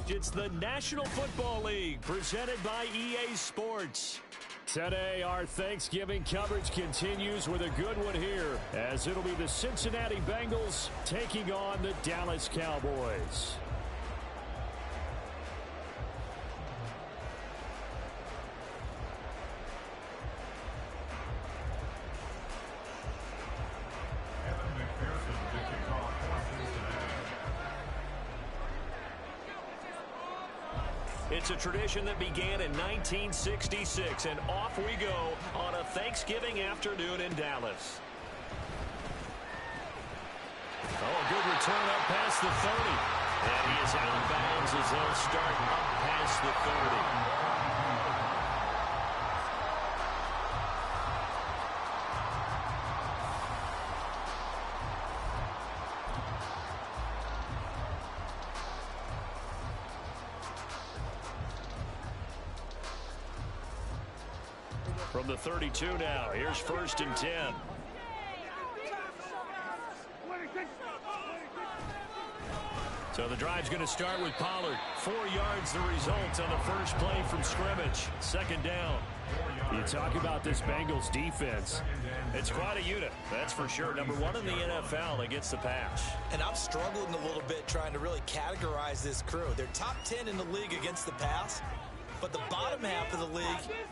It's the National Football League presented by EA Sports. Today, our Thanksgiving coverage continues with a good one here, as it'll be the Cincinnati Bengals taking on the Dallas Cowboys. It's a tradition that began in 1966, and off we go on a Thanksgiving afternoon in Dallas. Oh, a good return up past the 30. And he is out of bounds as they'll start up past the 30. From the 32 now, here's 1st and 10. So the drive's going to start with Pollard. 4 yards the result on the first play from scrimmage. 2nd down. You talk about this Bengals defense. It's quite a unit, that's for sure. Number 1 in the NFL against the pass. And I'm struggling a little bit trying to really categorize this crew. They're top 10 in the league against the pass, but the bottom half of the league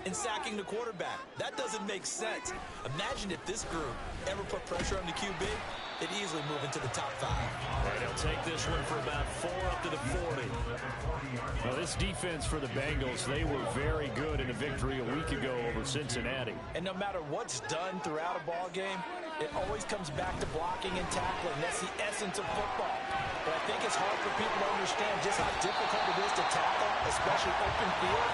in sacking the quarterback. That doesn't make sense. Imagine if this group ever put pressure on the QB, they'd easily move into the top 5. Right, he'll take this one for about 4 up to the 40. Well, this defense for the Bengals, they were very good in a victory a week ago over Cincinnati. And no matter what's done throughout a ball game, it always comes back to blocking and tackling. That's the essence of football. But I think it's hard for people to understand just how difficult it is to tackle, especially open field.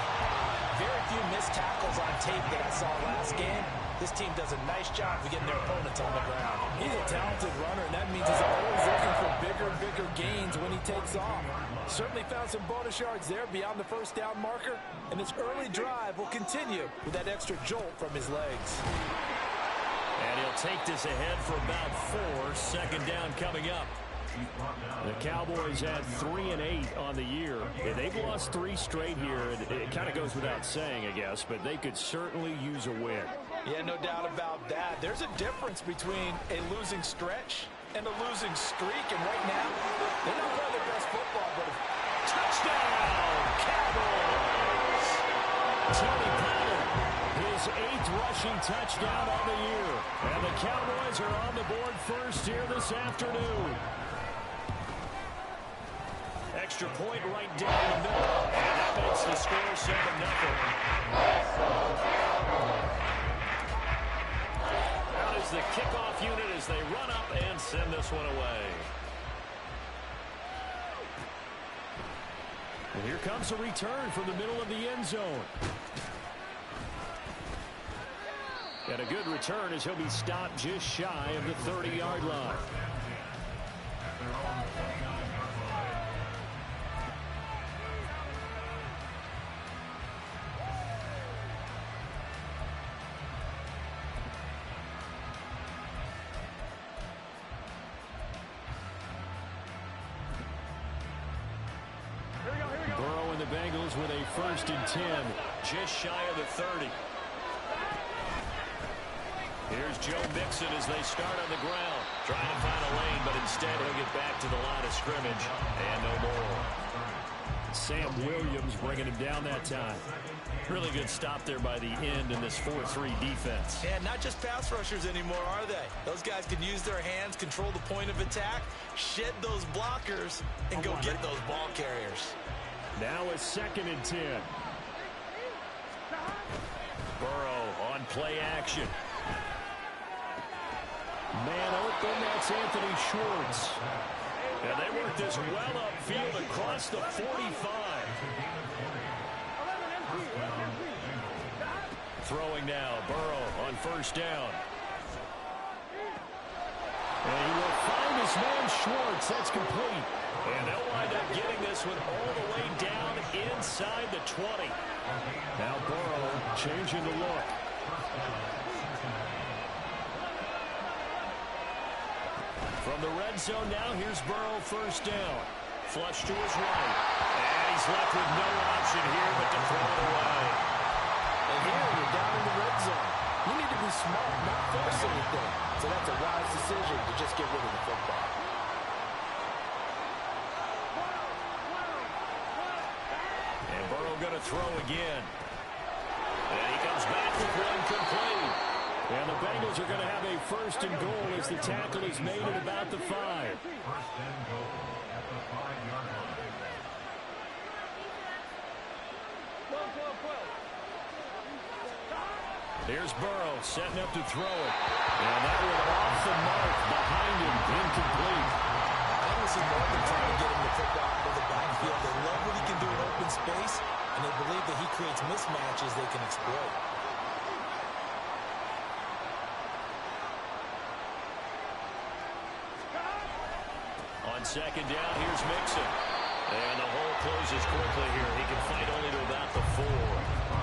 Very few missed tackles on tape that I saw last game. This team does a nice job of getting their opponents on the ground. He's a talented runner, and that means he's always looking for bigger and bigger gains when he takes off. Certainly found some bonus yards there beyond the first down marker, and his early drive will continue with that extra jolt from his legs. And he'll take this ahead for about 4. 2nd down coming up. The Cowboys had 3 and 8 on the year. And they've lost 3 straight here. It kind of goes without saying, I guess, but they could certainly use a win. Yeah, no doubt about that. There's a difference between a losing stretch and a losing streak. And right now, they're not playing their best football, but touchdown, Cowboys! Tony Pollard, his 8th rushing touchdown on the year. And the Cowboys are on the board first here this afternoon. Extra point right down the middle. And that makes the score 7-0. Out is the kickoff unit as they run up and send this one away. And here comes a return from the middle of the end zone. And a good return as he'll be stopped just shy of the 30-yard line. Burrow and the Bengals with a 1st and 10, just shy of the 30. Here's Joe Mixon as they start on the ground. Trying to find a lane, but instead he'll get back to the line of scrimmage. And no more. Sam Williams bringing him down that time. Really good stop there by the end in this 4-3 defense. And not just pass rushers anymore, are they? Those guys can use their hands, control the point of attack, shed those blockers, and go get those ball carriers. Now a 2nd and 10. Burrow on play action. Man open, that's Anthony Schwartz. And they work this well upfield across the 45. Throwing now, Burrow on 1st down. And he will find his man Schwartz. That's complete. And they'll wind up getting this one all the way down inside the 20. Now Burrow changing the look. From the red zone now, here's Burrow 1st down. Flush to his right. And he's left with no option here but to throw it away. And here you're down in the red zone. You need to be smart, not force anything. So that's a wise decision to just get rid of the football. And Burrow going to throw again. And he comes back with one complete. And the Bengals are going to have a first and goal as the tackle is made at about the 5. First and goal at the 5-yard line. Here's Burrow setting up to throw it. And that one off the mark behind him, incomplete. I don't see Morgan trying to get him the football out of the backfield. They love what he can do in open space, and they believe that he creates mismatches they can exploit. On second down, here's Mixon. And the hole closes quickly here. He can fight only to about the 4.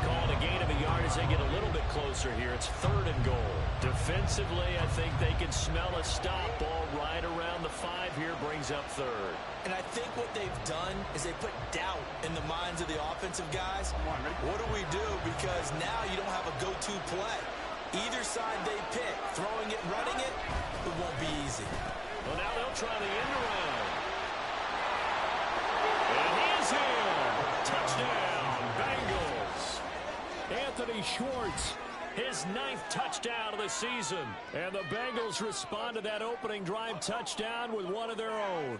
Calling a gain of a yard as they get a little bit closer here. It's 3rd and goal. Defensively, I think they can smell a stop. Ball right around the 5 here, brings up 3rd. And I think what they've done is they put doubt in the minds of the offensive guys. What do we do? Because now you don't have a go-to play. Either side they pick, throwing it, running it, it won't be easy. Well, now they'll try the end around. And he is in. Touchdown, Bengals. Anthony Schwartz, his 9th touchdown of the season. And the Bengals respond to that opening drive touchdown with one of their own.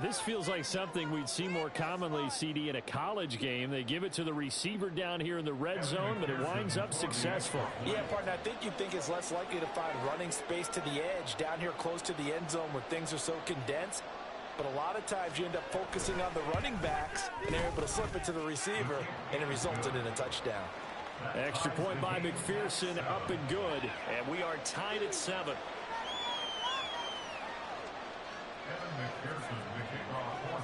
This feels like something we'd see more commonly, CD, in a college game. They give it to the receiver down here in the red zone, but it winds up successful. Yeah, partner, I think you think it's less likely to find running space to the edge down here close to the end zone where things are so condensed. But a lot of times you end up focusing on the running backs, and they're able to slip it to the receiver, and it resulted in a touchdown. Extra point by McPherson, up and good. And we are tied at 7. Evan McPherson, the kickoff for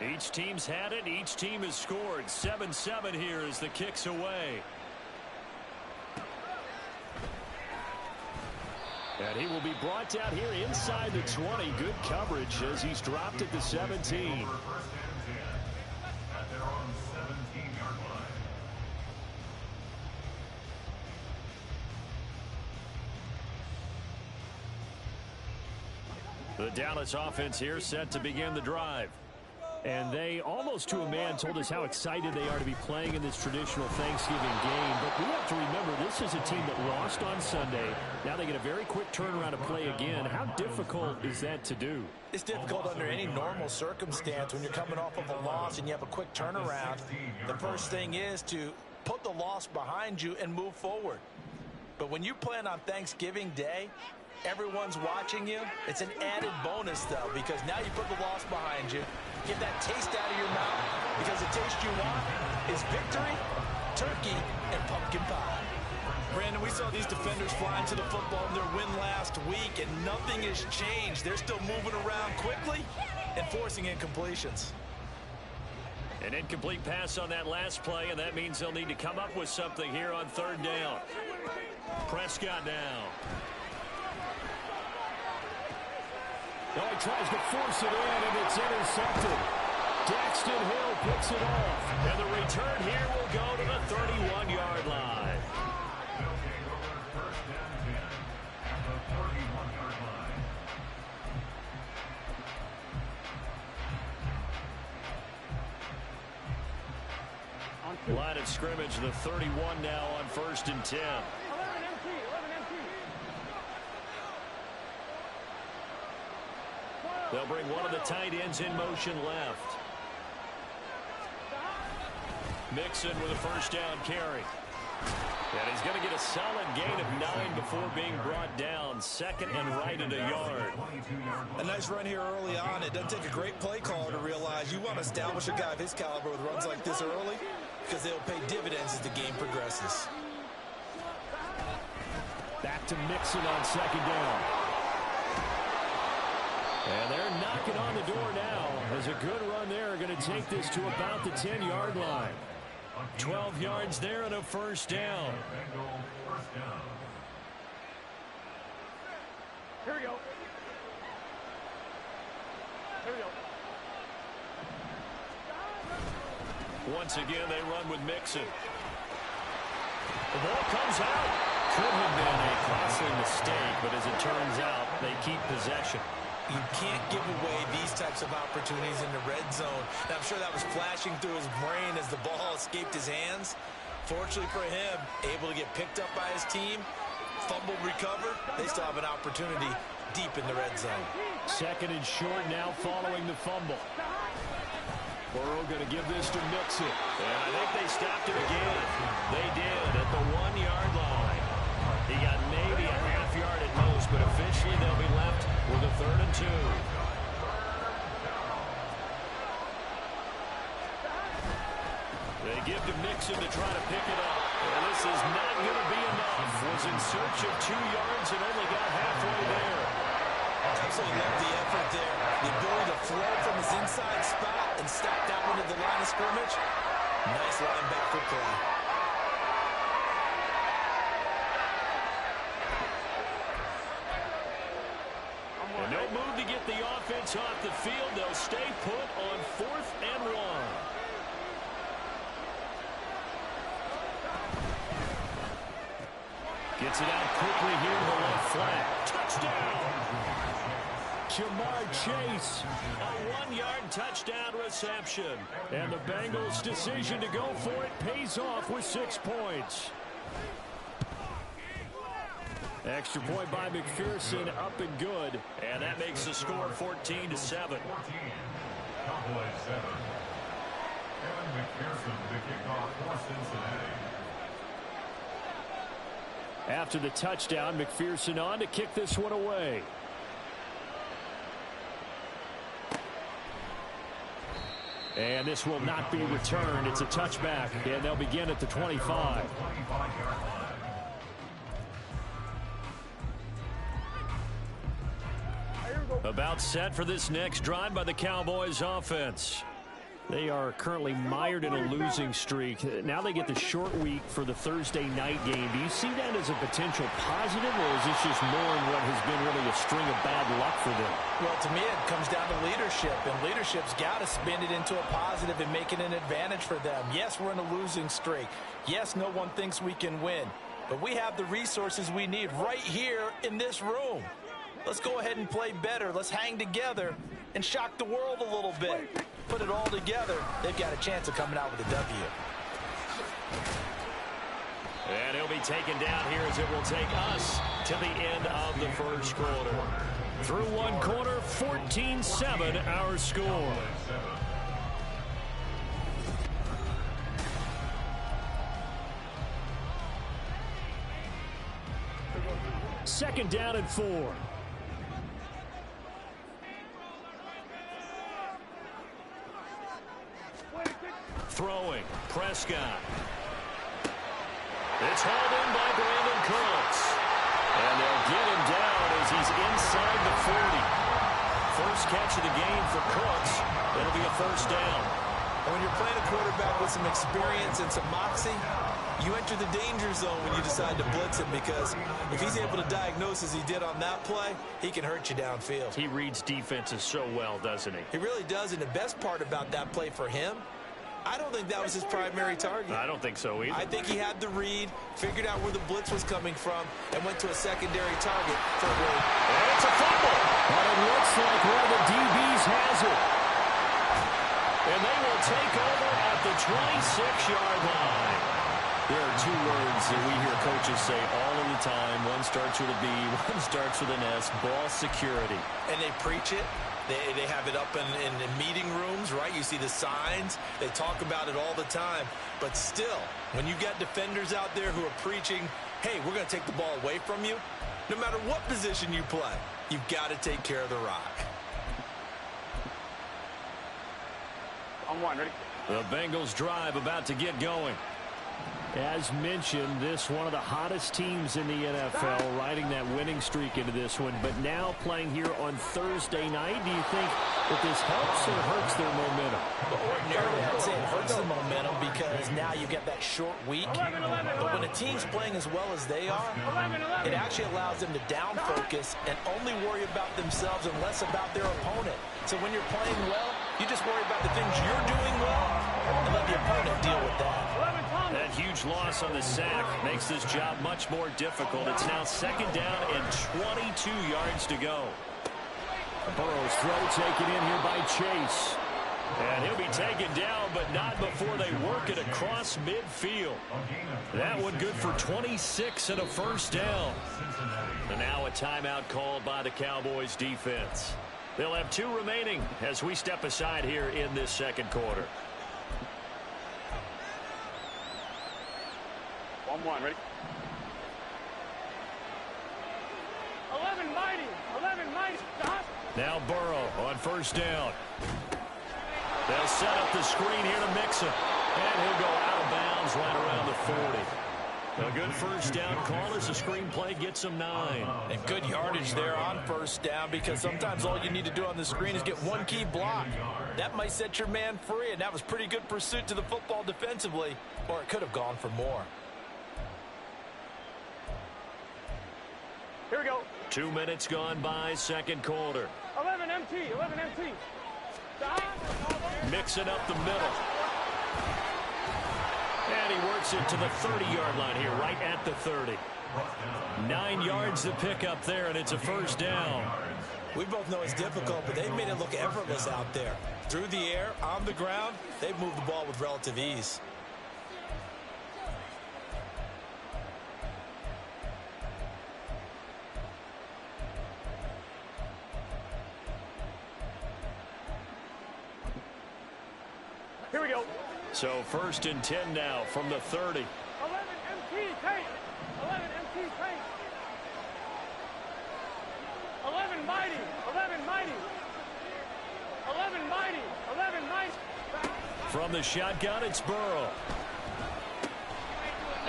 Cincinnati. Each team's had it. Each team has scored. 7-7 here as the kick's away. And he will be brought down here inside the 20. Good coverage as he's dropped at the 17. First and 10 at their own 17-yard line. The Dallas offense here set to begin the drive. And they, almost to a man, told us how excited they are to be playing in this traditional Thanksgiving game. But we have to remember, this is a team that lost on Sunday. Now they get a very quick turnaround to play again. How difficult is that to do? It's difficult under any normal circumstance when you're coming off of a loss and you have a quick turnaround. The first thing is to put the loss behind you and move forward. But when you plan on Thanksgiving Day, everyone's watching you. It's an added bonus, though, because now you put the loss behind you. Get that taste out of your mouth, because the taste you want is victory, turkey, and pumpkin pie. Brandon, we saw these defenders flying to the football in their win last week, and nothing has changed. They're still moving around quickly and forcing incompletions. An incomplete pass on that last play, and that means they'll need to come up with something here on 3rd down. Prescott now. Oh, he tries to force it in, and it's intercepted. Daxton Hill picks it off. And the return here will go to the 31-yard line. They'll take over 1st and 10 at the 31-yard line. Line of scrimmage, the 31 now on 1st and 10. They'll bring one of the tight ends in motion left. Mixon with a 1st down carry. And he's going to get a solid gain of 9 before being brought down. 2nd and right at a yard. A nice run here early on. It doesn't take a great play caller to realize you want to establish a guy of his caliber with runs like this early, because they'll pay dividends as the game progresses. Back to Mixon on 2nd down. And they're knocking on the door now. As a good run there, going to take this to about the 10-yard line. 12 yards there and a 1st down. Here we go. Once again, they run with Mixon. The ball comes out. Could have been a costly mistake, but as it turns out, they keep possession. You can't give away these types of opportunities in the red zone. And I'm sure that was flashing through his brain as the ball escaped his hands. Fortunately for him, able to get picked up by his team, fumbled, recovered. They still have an opportunity deep in the red zone. Second and short now following the fumble. Burrow going to give this to Mixon. And I think they stopped it again. They did at the 1-yard line. He got maybe a half yard at most, but officially they'll be left with a 3rd and 2. They give to Mixon to try to pick it up. And this is not going to be enough. Was in search of 2 yards and only got halfway there. Absolutely love the effort there. The ability to flow from his inside spot and stop that one to the line of scrimmage. Nice linebacker play. And no move to get the offense off the field. They'll stay put on 4th and 1. Gets it out quickly here to the left flat. Touchdown! Jamar Chase, a 1-yard touchdown reception. And the Bengals' decision to go for it pays off with 6 points. Extra point by McPherson, up and good. And that makes the score 14-7. 14. Cowboys 7. Kevin McPherson to kick off for Cincinnati. After the touchdown, McPherson on to kick this one away. And this will not be returned. It's a touchback, and they'll begin at the 25. About set for this next drive by the Cowboys offense. They are currently mired in a losing streak. Now they get the short week for the Thursday night game. Do you see that as a potential positive, or is this just more in what has been really a string of bad luck for them? Well, to me, it comes down to leadership, and leadership's got to spin it into a positive and make it an advantage for them. Yes, we're in a losing streak. Yes, no one thinks we can win, but we have the resources we need right here in this room. Let's go ahead and play better. Let's hang together and shock the world a little bit. Put it all together, they've got a chance of coming out with a W. And he'll be taken down here as it will take us to the end of the first quarter. Through one quarter, 14-7 our score. Second down and 4. Throwing, Prescott. It's hauled in by Brandon Cooks. And they'll get him down as he's inside the 40. First catch of the game for Cooks. That'll be a first down. And when you're playing a quarterback with some experience and some moxie, you enter the danger zone when you decide to blitz him, because if he's able to diagnose as he did on that play, he can hurt you downfield. He reads defenses so well, doesn't he? He really does, and the best part about that play for him, I don't think that was his primary target. I don't think so either. I think he had the read, figured out where the blitz was coming from, and went to a secondary target for a goal. And it's a fumble. But it looks like one of the DBs has it. And they will take over at the 26-yard line. There are 2 words that we hear coaches say all of the time. One starts with a B, one starts with an S, ball security. And they preach it. They have it up in meeting rooms, right? You see the signs. They talk about it all the time. But still, when you got defenders out there who are preaching, hey, we're going to take the ball away from you, no matter what position you play, you've got to take care of the rock. On 1, ready? The Bengals drive about to get going. As mentioned, this one of the hottest teams in the NFL, riding that winning streak into this one, but now playing here on Thursday night. Do you think But this helps or hurts their momentum? But ordinarily, I'd say it hurts the momentum because now you get that short week. But when a team's playing as well as they are, it actually allows them to down focus and only worry about themselves and less about their opponent. So when you're playing well, you just worry about the things you're doing well and let the opponent deal with that. That huge loss on the sack makes this job much more difficult. It's now 2nd down and 22 yards to go. Burrow's throw taken in here by Chase. And he'll be taken down, but not before they work it across midfield. That one good for 26 and a 1st down. And now a timeout called by the Cowboys defense. They'll have 2 remaining as we step aside here in this 2nd quarter. 1-1, ready? 11 mighty, 11 mighty, stop. Now Burrow on 1st down. They'll set up the screen here to Mixon. And he'll go out of bounds right around the 40. A good 1st down call as the screen play gets him 9. And good yardage there on 1st down because sometimes all you need to do on the screen is get one key block. That might set your man free, and that was pretty good pursuit to the football defensively, or it could have gone for more. Here we go. 2 minutes gone by, 2nd quarter. 11 MT, 11 MT. Stop. Mixing up the middle. And he works it to the 30-yard line here, right at the 30. 9 yards to pick up there, and it's a 1st down. We both know it's difficult, but they've made it look effortless out there. Through the air, on the ground, they've moved the ball with relative ease. Here we go. So 1st and 10 now from the 30. 11 MT, tank. 11 MT, tank. 11 mighty, 11 mighty. 11 mighty, 11 mighty. From the shotgun, it's Burrow.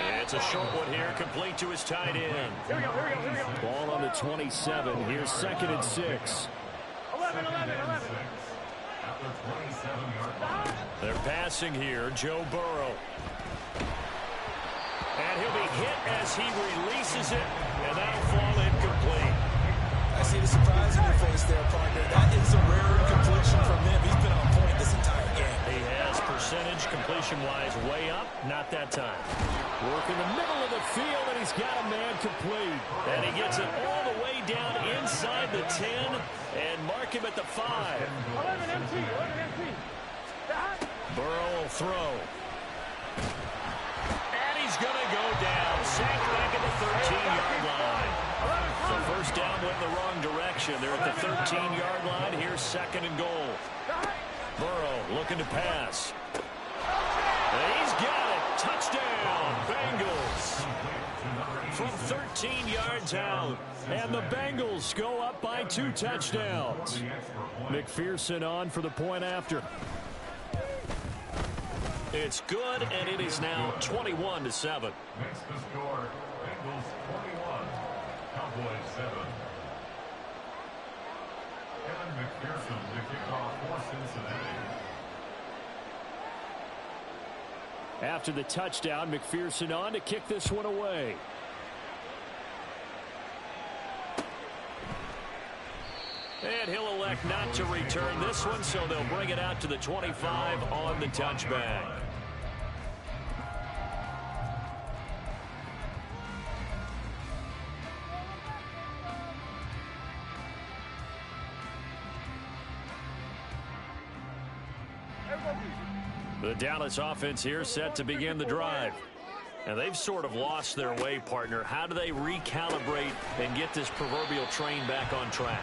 And it's a short one here, complete to his tight end. Here we go, here we go, here we go. Ball on the 27. Here's 2nd and 6. 11, 11, 11. They're passing here, Joe Burrow. And he'll be hit as he releases it, and that'll fall incomplete. I see the surprise in your face there, partner. That is a rare incompletion from him. He's been on point this entire game. He has percentage completion-wise way up, not that time. Work in the middle of the field, and he's got a man complete. And he gets it all the way down inside the 10 and mark him at the 5. 11 MT, 11 MT. Stop. Burrow will throw. And he's going to go down. Sacked back at the 13-yard line. So 1st down went in the wrong direction. They're at the 13-yard line. Here's 2nd and goal. Burrow looking to pass. And he's got it. Touchdown, Bengals. From 13 yards out. And the Bengals go up by 2 touchdowns. McPherson on for the point after. It's good, and it is now 21-7. Makes the score Bengals 21, Cowboys 7. Kevin McPherson to kick off for Cincinnati. After the touchdown, McPherson on to kick this one away. And he'll elect not to return this one, so they'll bring it out to the 25 on the touchback. The Dallas offense here set to begin the drive. And they've sort of lost their way, partner. How do they recalibrate and get this proverbial train back on track?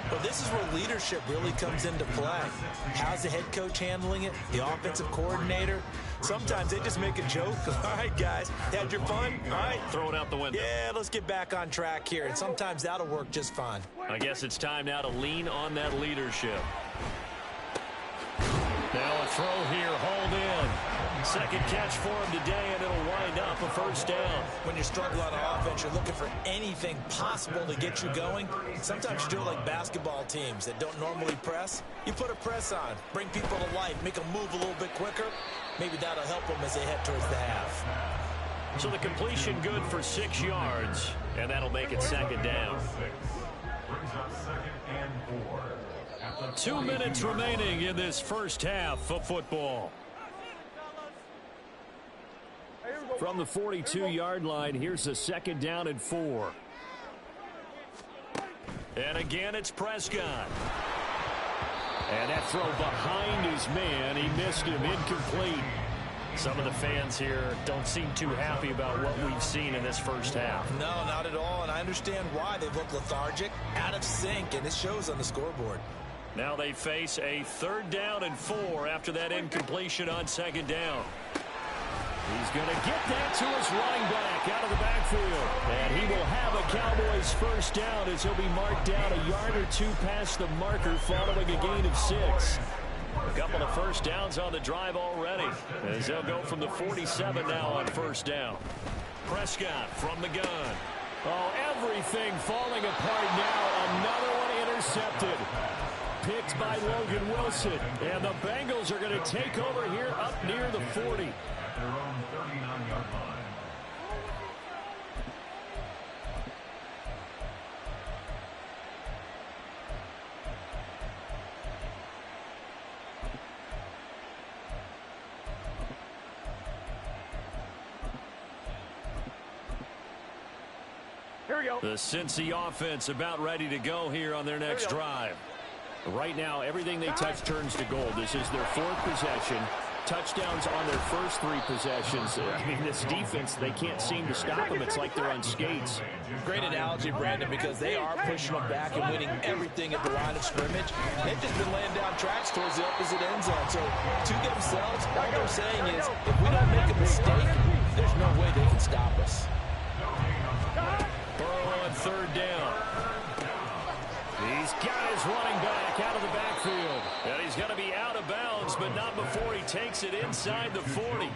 Well, this is where leadership really comes into play. How's the head coach handling it? The offensive coordinator? Sometimes they just make a joke. All right, guys, had your fun? All right. Throw it out the window. Yeah, let's get back on track here. And sometimes that'll work just fine. I guess it's time now to lean on that leadership. Now a throw here, hauled in. Second catch for him today, and it'll wind up a first down. When you're struggling on offense, you're looking for anything possible to get you going. Sometimes you do it like basketball teams that don't normally press. You put a press on, bring people to life, make them move a little bit quicker. Maybe that'll help them as they head towards the half. So the completion good for 6 yards, and that'll make it second down. Brings up 2nd and 4. At the 2 minutes remaining in this first half of football. From the 42-yard line, here's a 2nd down and 4. And again, it's Prescott. And that throw behind his man, he missed him, incomplete. Some of the fans here don't seem too happy about what we've seen in this first half. No, not at all, and I understand why. They look lethargic, out of sync, and it shows on the scoreboard. Now they face a 3rd down and 4 after that incompletion on 2nd down. He's going to get that to his running back out of the backfield. And he will have a Cowboys first down as he'll be marked down a yard or 2 past the marker following a gain of 6. A couple of first downs on the drive already as they'll go from the 47 now on first down. Prescott from the gun. Oh, everything falling apart now. Another one intercepted. Picked by Logan Wilson. And the Bengals are going to take over here up near the 40. at their own 39-yard line. Here we go. The Cincy offense about ready to go here on their next drive. Right now, everything they touch turns to gold. This is their 4th possession. Touchdowns on their first 3 possessions. I mean, this defense, they can't seem to stop them. It's like they're on skates. Great analogy, Brandon, because they are pushing them back and winning everything at the line of scrimmage. They've just been laying down tracks towards the opposite end zone. So, to themselves, all they're saying is, if we don't make a mistake, there's no way they can stop us. Burrow on 3rd down. He's got his running back out of the backfield. And he's going to be out of bounds, but not before he takes it inside the 40.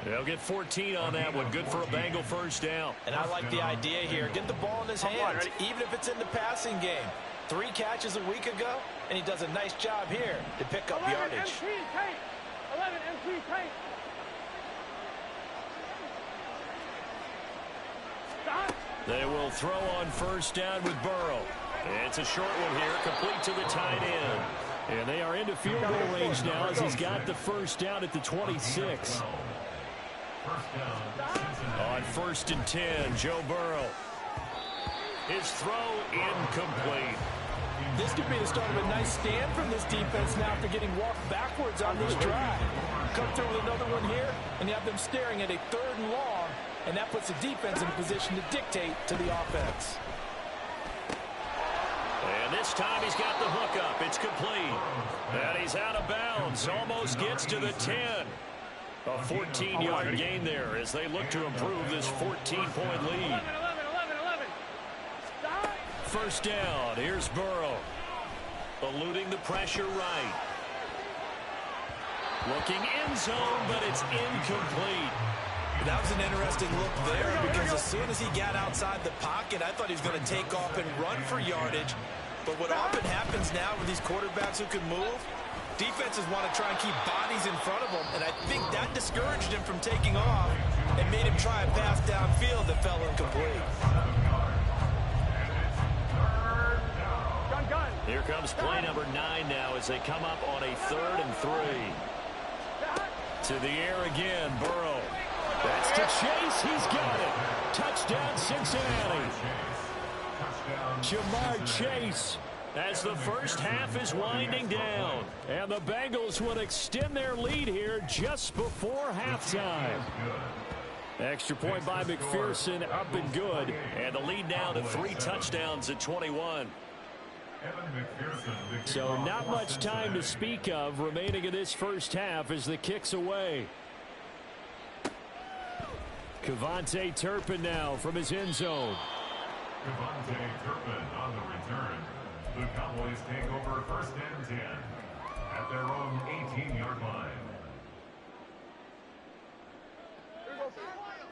They'll get 14 on that one. Good for a Bengal first down. And I like the idea here. Get the ball in his hands, even if it's in the passing game. 3 catches a week ago, and he does a nice job here to pick up 11 yardage. MT tank. 11 MT tank. Stop. They will throw on first down with Burrow. It's a short one here, complete to the tight end. And they are into field goal range now as he's got the first down at the 26. On 1st and 10, Joe Burrow. His throw incomplete. This could be the start of a nice stand from this defense now after getting walked backwards on this drive. Come through with another one here, and you have them staring at a 3rd and long, and that puts the defense in a position to dictate to the offense. And this time he's got the hook up. It's complete. And he's out of bounds. Almost gets to the 10. A 14-yard gain there as they look to improve this 14-point lead. 11. Stop. First down. Here's Burrow. Eluding the pressure right. Looking end zone, but it's incomplete. That was an interesting look there because as soon as he got outside the pocket, I thought he was going to take off and run for yardage. But what often happens now with these quarterbacks who can move, defenses want to try and keep bodies in front of them, and I think that discouraged him from taking off and made him try a pass downfield that fell incomplete. Gun. Here comes play number 9 now as they come up on a 3rd and 3. To the air again, Burrow. That's to Chase. He's got it. Touchdown, Cincinnati. Jamar Chase as the first half is winding down. And the Bengals would extend their lead here just before halftime. Extra point by McPherson, up and good. And the lead now to 3 touchdowns at 21. So not much time to speak of remaining in this first half as the kick's away. Kevontae Turpin now from his end zone. Kevontae Turpin on the return. The Cowboys take over 1st and 10 at their own 18-yard line.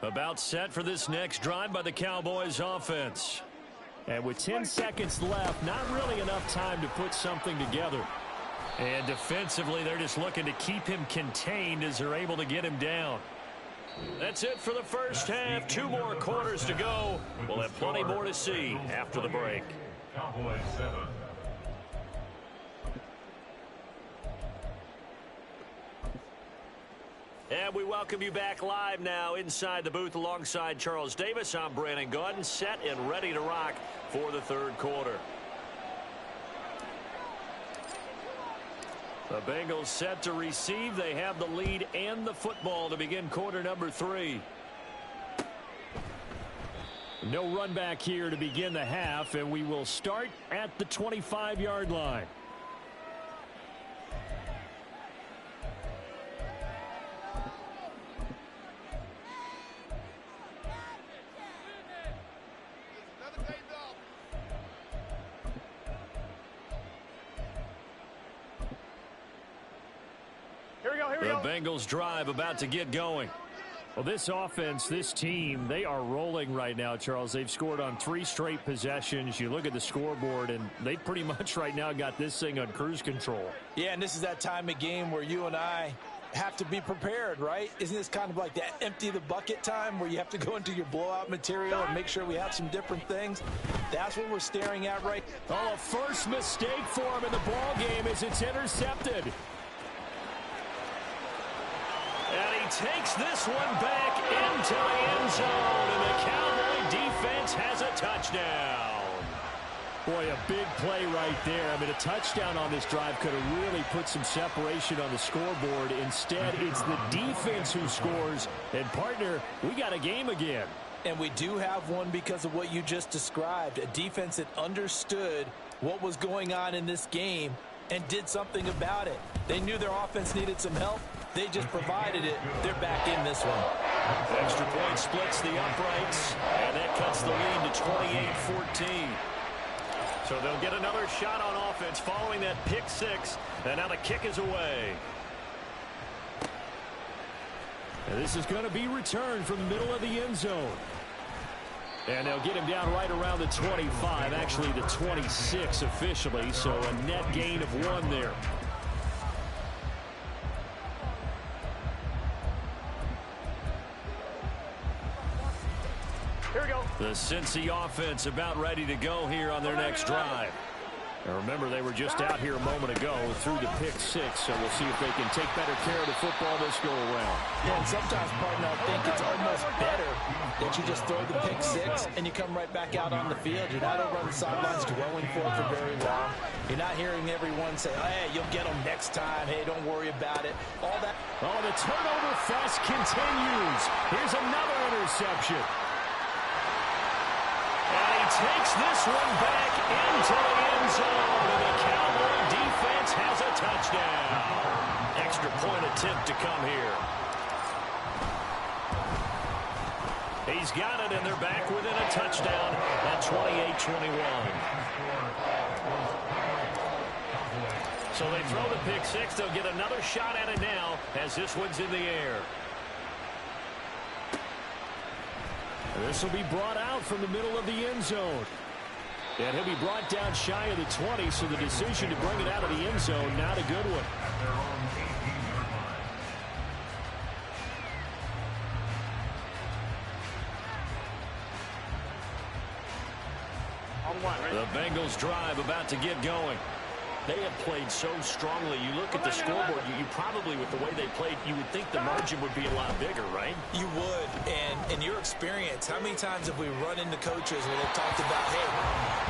About set for this next drive by the Cowboys offense. And with 10 seconds left, not really enough time to put something together. And defensively, they're just looking to keep him contained as they're able to get him down. That's it for the first half. 2 more quarters to go. We'll have plenty more to see after the break. Cowboys 7. And we welcome you back live now inside the booth alongside Charles Davis. I'm Brandon Gaudin, set and ready to rock for the third quarter. The Bengals set to receive. They have the lead and the football to begin quarter number 3. No run back here to begin the half, and we will start at the 25-yard line. The Bengals drive about to get going. Well, this offense, this team, they are rolling right now, Charles. They've scored on 3 straight possessions. You look at the scoreboard, and they pretty much right now got this thing on cruise control. Yeah, and this is that time of game where you and I have to be prepared, right? Isn't this kind of like that empty the bucket time where you have to go into your blowout material and make sure we have some different things? That's what we're staring at right now. Oh, a first mistake for him in the ball game as it's intercepted. And he takes this one back into the end zone, and the Cowboy defense has a touchdown. Boy, a big play right there. I mean, a touchdown on this drive could have really put some separation on the scoreboard. Instead, it's the defense who scores. And, partner, we got a game again. And we do have one because of what you just described, a defense that understood what was going on in this game and did something about it. They knew their offense needed some help. They just provided it. They're back in this one. Extra point splits the uprights, and that cuts the lead to 28-14. So they'll get another shot on offense following that pick 6, and now the kick is away. And this is going to be returned from the middle of the end zone. And they'll get him down right around the 25, actually the 26 officially, so a net gain of 1 there. Here we go. The Cincy offense about ready to go here on their next drive. And remember, they were just out here a moment ago through the pick 6, so we'll see if they can take better care of the football this go around. Yeah, and sometimes, partner, I think it's almost better that you just throw the pick 6 and you come right back out on the field. You're not over on the sidelines dwelling for it for very long. You're not hearing everyone say, hey, you'll get them next time. Hey, don't worry about it. All that. Oh, the turnover fest continues. Here's another interception. And he takes this one back into the end zone, and the Cowboy defense has a touchdown. Extra point attempt to come here. He's got it, and they're back within a touchdown at 28-21. So they throw the pick 6. They'll get another shot at it now as this one's in the air. This will be brought out from the middle of the end zone. And he'll be brought down shy of the 20, so the decision to bring it out of the end zone, not a good one. The Bengals drive about to get going. They have played so strongly. You look at the scoreboard, you probably, with the way they played, you would think the margin would be a lot bigger, right? You would. And in your experience, how many times have we run into coaches where they've talked about, hey,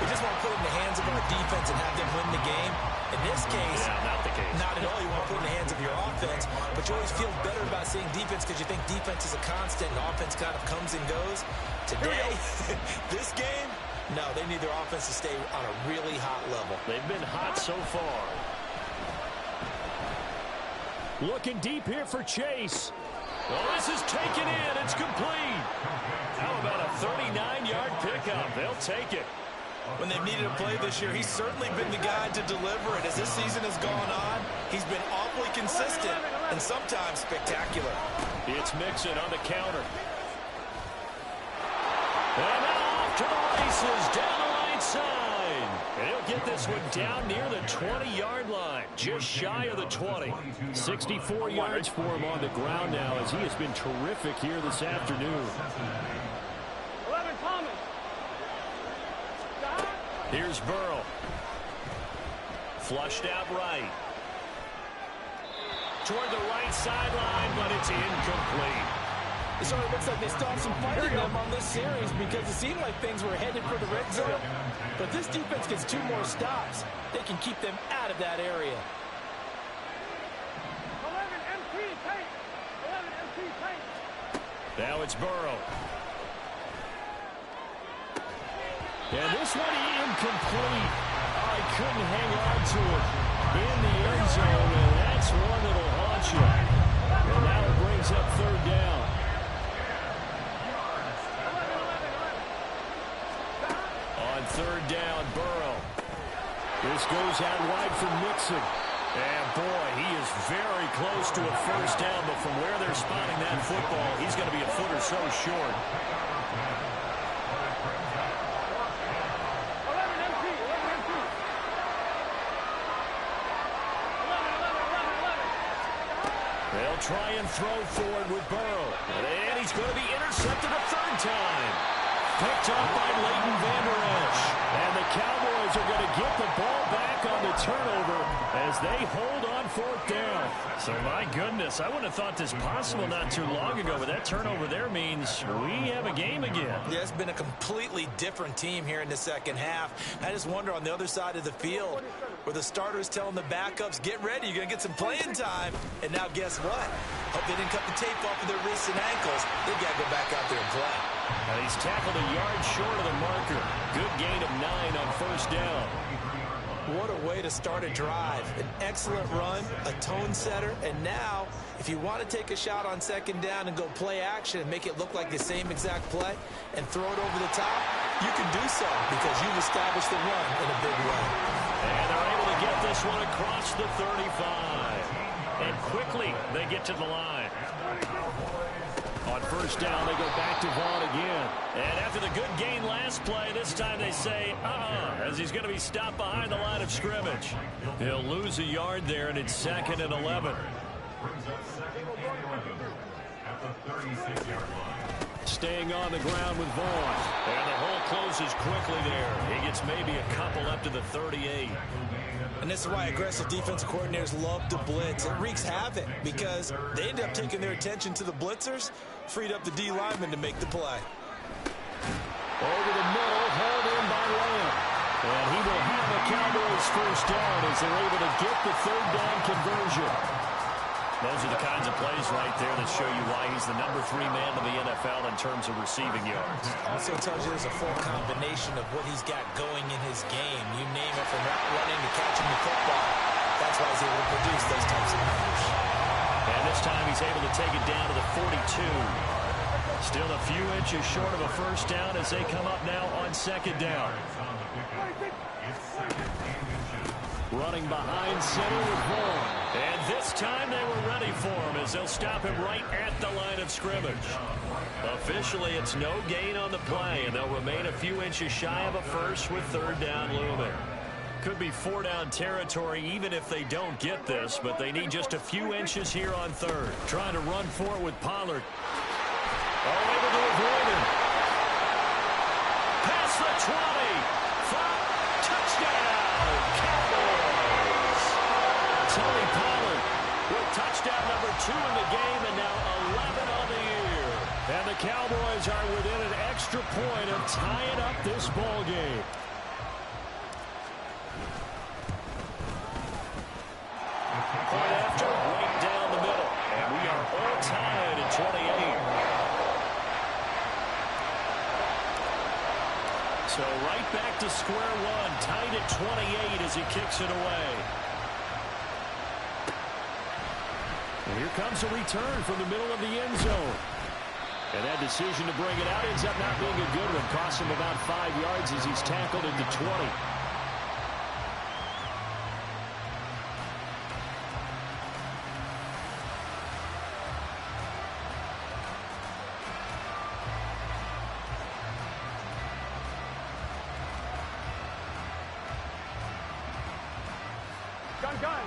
we just want to put it in the hands of our defense and have them win the game? In this case, not the case. Not at all. You want to put it in the hands of your offense, but you always feel better about seeing defense because you think defense is a constant and offense kind of comes and goes. Today, this game, no, they need their offense to stay on a really hot level. They've been hot so far. Looking deep here for Chase. Oh, this is taken in. It's complete. How about a 39-yard pickup? They'll take it. When they've needed a play this year, he's certainly been the guy to deliver it. As this season has gone on, he's been awfully consistent and sometimes spectacular. It's Mixon on the counter. And now off to the races down the right side. And he'll get this one down near the 20-yard line, just shy of the 20. 64 yards for him on the ground now as he has been terrific here this afternoon. 11 Thomas. Stop. Here's Burrow. Flushed out right. Toward the right sideline, but it's incomplete. It sort of looks like they still have some fight in them on this series because it seemed like things were headed for the red zone. But this defense gets 2 more stops. They can keep them out of that area. 11 MT tight. 11 MT tight. Now it's Burrow. And this one incomplete. Oh, he couldn't hang on to it in the end zone, and that's one that'll haunt you. And now it brings up 3rd down. 3rd down, Burrow. This goes out wide for Mixon. And, boy, he is very close to a 1st down, but from where they're spotting that football, he's going to be a foot or so short. 11 MT. 11 MT. 11. They'll try and throw forward with Burrow. And he's going to be intercepted a 3rd time. Picked up by Leighton Vander Esch. And the Cowboys are going to get the ball back on the turnover as they hold on 4th down. So, my goodness, I wouldn't have thought this possible not too long ago, but that turnover there means we have a game again. Yeah, it's been a completely different team here in the second half. I just wonder on the other side of the field where the starters telling the backups, get ready, you're going to get some playing time. And now guess what? Hope they didn't cut the tape off of their wrists and ankles. They've got to go back out there and play. And he's tackled a yard short of the marker. Good gain of 9 on 1st down. What a way to start a drive. An excellent run, a tone setter, and now, if you want to take a shot on 2nd down and go play action and make it look like the same exact play and throw it over the top, you can do so because you've established the run in a big way. And they're able to get this one across the 35. And quickly, they get to the line. On 1st down, they go back to Vaughn again. And after the good gain last play, this time they say, as he's going to be stopped behind the line of scrimmage. He'll lose a yard there, and it's 2nd and 11. Staying on the ground with Vaughn. And the hole closes quickly there. He gets maybe a couple up to the 38. And this is why aggressive defensive coordinators love to blitz. It wreaks havoc because they end up taking their attention to the blitzers, freed up the D lineman to make the play. Over the middle, hauled in by Lamb. And he will have a Cowboys 1st down as they're able to get the 3rd down conversion. Those are the kinds of plays right there that show you why he's the number 3 man in the NFL in terms of receiving yards. Also tells you there's a full combination of what he's got going in his game. You name it, from route running to catching the football. That's why he's able to produce those types of numbers. And this time he's able to take it down to the 42. Still a few inches short of a 1st down as they come up now on 2nd down. Running behind center with Vaughn. And this time they were ready for him as they'll stop him right at the line of scrimmage. Officially, it's no gain on the play, and they'll remain a few inches shy of a 1st with 3rd down looming. Could be 4-down territory even if they don't get this, but they need just a few inches here on 3rd. Trying to run for it with Pollard. All able to avoid him. Past the 20. Touchdown! Cowboys! Tony Pollard with touchdown number 2 in the game, and now 11 on the year. And the Cowboys are within an extra point of tying up this ball game. Point after, right down the middle. And we are all tied at 28. So right back to square one, tied at 28 as he kicks it away. And here comes a return from the middle of the end zone. And that decision to bring it out ends up not being a good one. Costs him about 5 yards as he's tackled at the 20.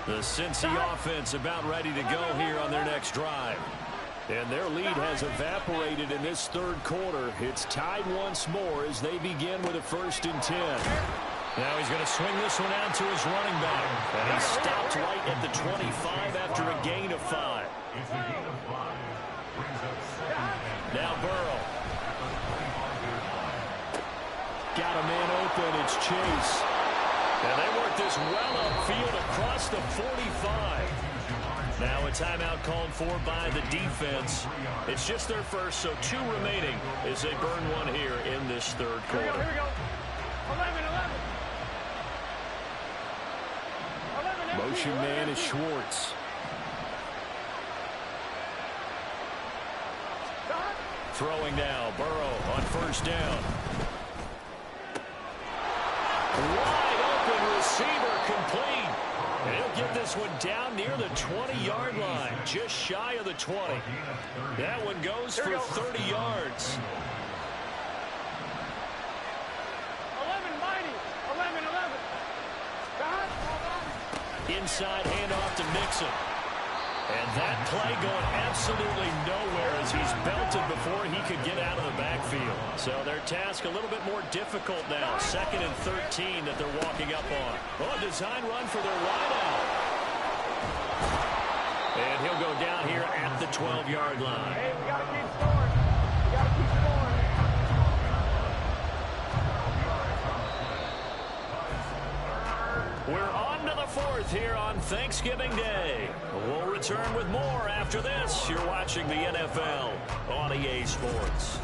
The Cincy offense about ready to go here on their next drive. And their lead has evaporated in this third quarter. It's tied once more as they begin with a 1st and 10. Now he's going to swing this one out to his running back. And he stopped right at the 25 after a gain of 5. Now Burrow. Got a man open. It's Chase. And they work this well upfield across the 45. Now a timeout called for by the defense. It's just their first, so 2 remaining as they burn one here in this third quarter. Here we go. 11. Motion man is Schwartz. Throwing now, Burrow on 1st down. Wide open receiver complete. And he'll get this one down near the 20-yard line, just shy of the 20. That one goes for 30 yards. 11, mighty. 11. Inside handoff to Mixon. And that play going absolutely nowhere as he's belted before he could get out of the backfield. So their task a little bit more difficult now. 2nd and 13 that they're walking up on. Oh, a design run for their wideout. And he'll go down here at the 12-yard line. Hey, we got to keep scoring. We got to keep scoring. We're on to the 4th here on Thanksgiving Day. We'll return with more after this. You're watching the NFL on EA Sports.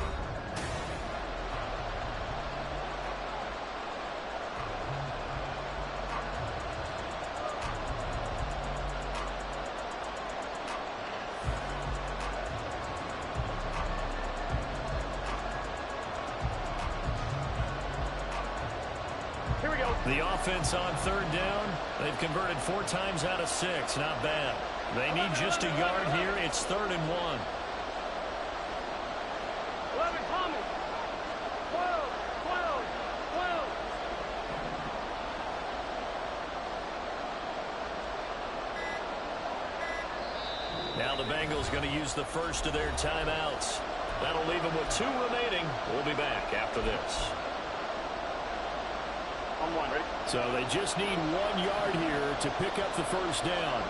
Here we go. The offense on 3rd down. They've converted 4 times out of 6. Not bad. They need just a yard here. It's 3rd and 1. 11, Thomas. 12. Now the Bengals going to use the first of their timeouts. That'll leave them with 2 remaining. We'll be back after this. On 1, ready? So they just need 1 yard here to pick up the 1st down.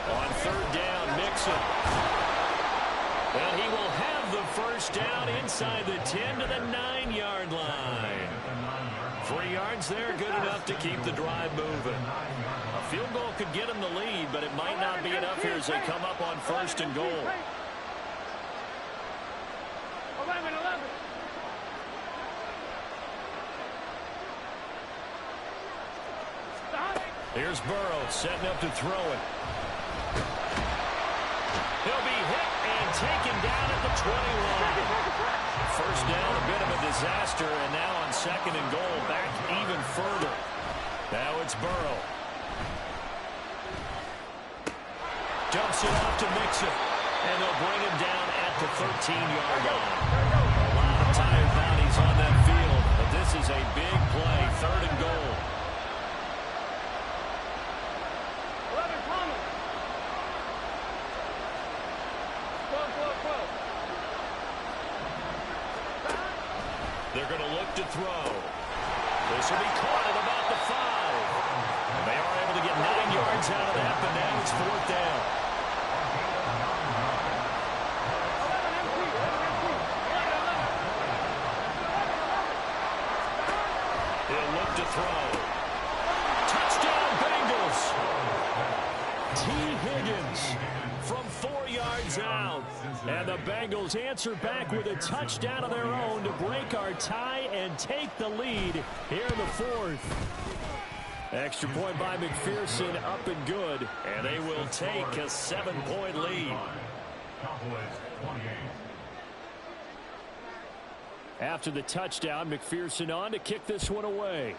On 3rd down, Mixon. And he will have the 1st down inside the 10 to the 9-yard line. 3 yards there, good enough to keep the drive moving. A field goal could get him the lead, but it might not be enough here as they come up on 1st and goal. 11. Here's Burrow setting up to throw it. He'll be hit and taken down at the 21. 1st down, a bit of a disaster, and now on 2nd and goal, back even further. Now it's Burrow. Dumps it off to Mixon, and they'll bring him down at the 13-yard line. A lot of tired bodies on that field, but this is a big play, 3rd and goal. 11, Thomas. 12. They're going to look to throw. This will be caught at about the 5. And they are able to get 9 yards out of that, but now it's 4th down. 11, He'll look to throw. Touchdown, Bengals. T. Higgins from 4 yards out. And the Bengals answer back with a touchdown of their own to break our tie and take the lead here in the 4th. Extra point by McPherson, up and good. And they will take a 7-point lead. After the touchdown, McPherson on to kick this one away.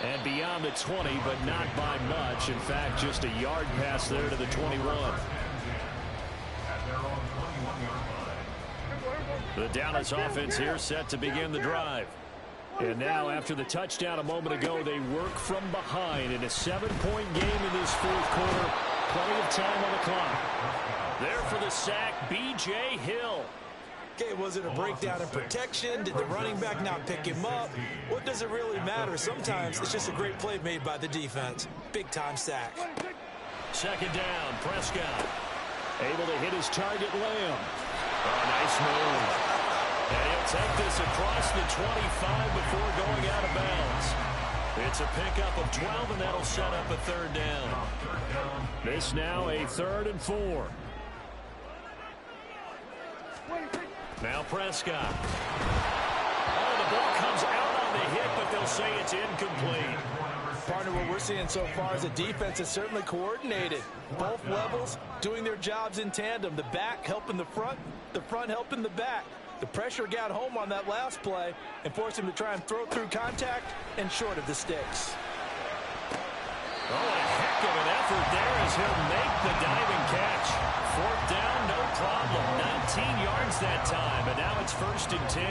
And beyond the 20, but not by much. In fact, just a yard pass there to the 21. The Dallas offense here set to begin the drive. And now, after the touchdown a moment ago, they work from behind in a 7-point game in this fourth quarter. Plenty of time on the clock. There for the sack, B.J. Hill. Okay, was it a breakdown in protection? Did the running back not pick him up? What does it really matter? Sometimes it's just a great play made by the defense. Big-time sack. Second down, Prescott. Able to hit his target, Lamb. Oh, nice move. And he'll take this across the 25 before going out of bounds. It's a pickup of 12, and that'll set up a third down. This now a 3rd and 4. Now Prescott. Oh, the ball comes out on the hit, but they'll say it's incomplete. Partner, what we're seeing so far is the defense is certainly coordinated. Both levels doing their jobs in tandem. The back helping the front helping the back. The pressure got home on that last play and forced him to try and throw through contact and short of the sticks. Oh, a heck of an effort there as he'll make the diving catch. 4th down, no problem. 19 yards that time, and now it's 1st and 10.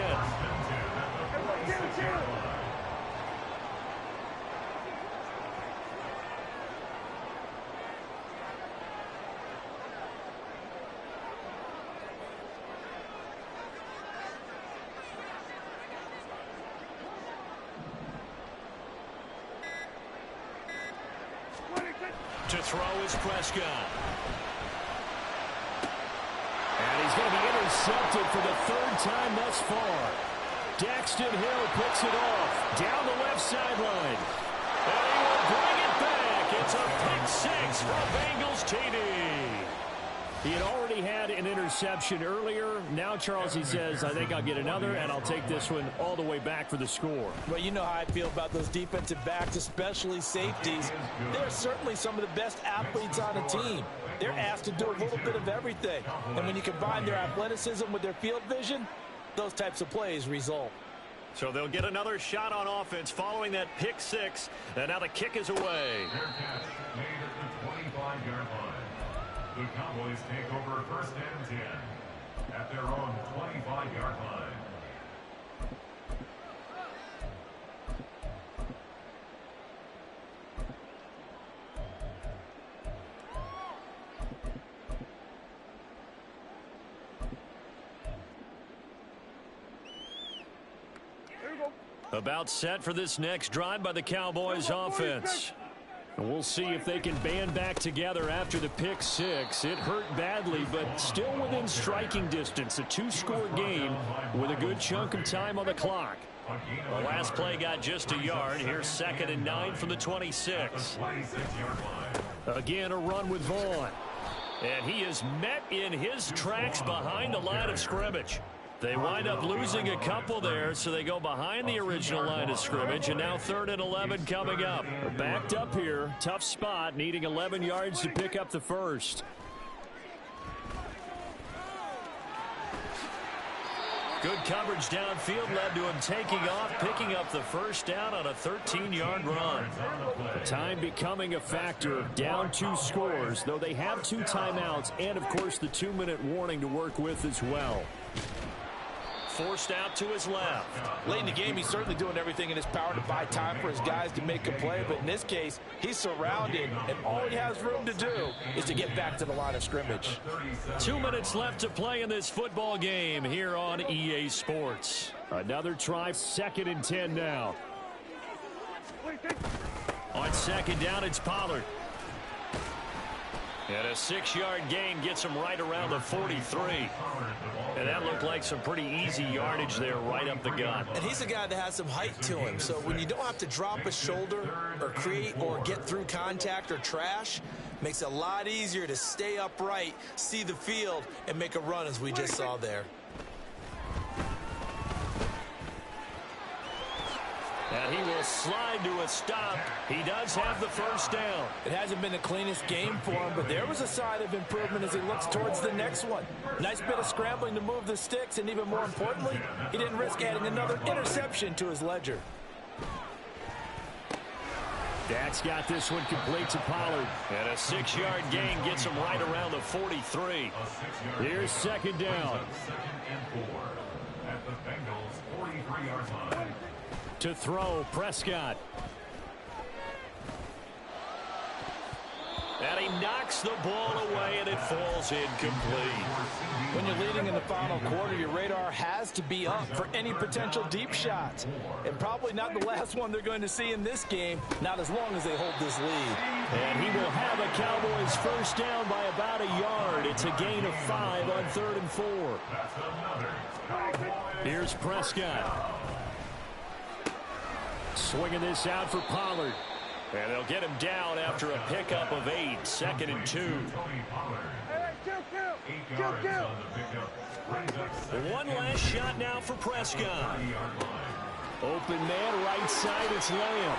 To throw is Prescott. And he's going to be intercepted for the 3rd time thus far. Daxton Hill picks it off down the left sideline. And he will bring it back. It's a pick 6 for Bengals TD. He had already had an interception earlier. Now, Charles, he says, I think I'll get another, and I'll take this one all the way back for the score. Well, you know how I feel about those defensive backs, especially safeties. They're certainly some of the best athletes on the team. They're asked to do a little bit of everything. And when you combine their athleticism with their field vision, those types of plays result. So they'll get another shot on offense following that pick 6. And now the kick is away. Their catch made at the 25-yard line. The Cowboys take over 1st and 10 at their own 25-yard line. About set for this next drive by the Cowboys offense. And we'll see if they can band back together after the pick 6. It hurt badly, but still within striking distance. A 2-score game with a good chunk of time on the clock. The last play got just a yard. Here's 2nd and 9 from the 26. Again, a run with Vaughn. And he is met in his tracks behind the line of scrimmage. They wind up losing a couple there, so they go behind the original line of scrimmage, and now 3rd and 11 coming up. Backed up here, tough spot, needing 11 yards to pick up the first. Good coverage downfield led to him taking off, picking up the first down on a 13-yard run. Time becoming a factor, down 2 scores, though they have 2 timeouts and, of course, the 2-minute warning to work with as well. Forced out to his left. Late in the game, he's certainly doing everything in his power to buy time for his guys to make a play. But in this case, he's surrounded, and all he has room to do is to get back to the line of scrimmage. 2 minutes left to play in this football game here on EA Sports. Another try, 2nd and 10 now. On 2nd down, it's Pollard. And a 6-yard gain gets him right around the 43. And that looked like some pretty easy yardage there right up the gut. And he's a guy that has some height to him. So when you don't have to drop a shoulder or create or get through contact or trash, makes it a lot easier to stay upright, see the field, and make a run as we just saw there. And he will slide to a stop. He does have the first down. It hasn't been the cleanest game for him, but there was a sign of improvement as he looks towards the next one. Nice bit of scrambling to move the sticks, and even more importantly, he didn't risk adding another interception to his ledger. That's got this one complete to Pollard. And a 6-yard gain gets him right around the 43. Here's 2nd down. To throw, Prescott. And he knocks the ball away, and it falls incomplete. When you're leading in the final quarter, your radar has to be up for any potential deep shots. And probably not the last one they're going to see in this game, not as long as they hold this lead. And he will have a Cowboys first down by about a yard. It's a gain of 5 on 3rd and 4. Here's Prescott. Swinging this out for Pollard. And they'll get him down after a pickup of 8. 2nd and 2. One last shot now for Prescott. Open man, right side, it's Lamb.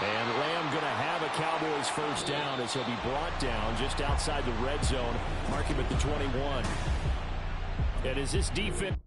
And Lamb going to have a Cowboys first down as he'll be brought down just outside the red zone. Mark him at the 21. And as this defense...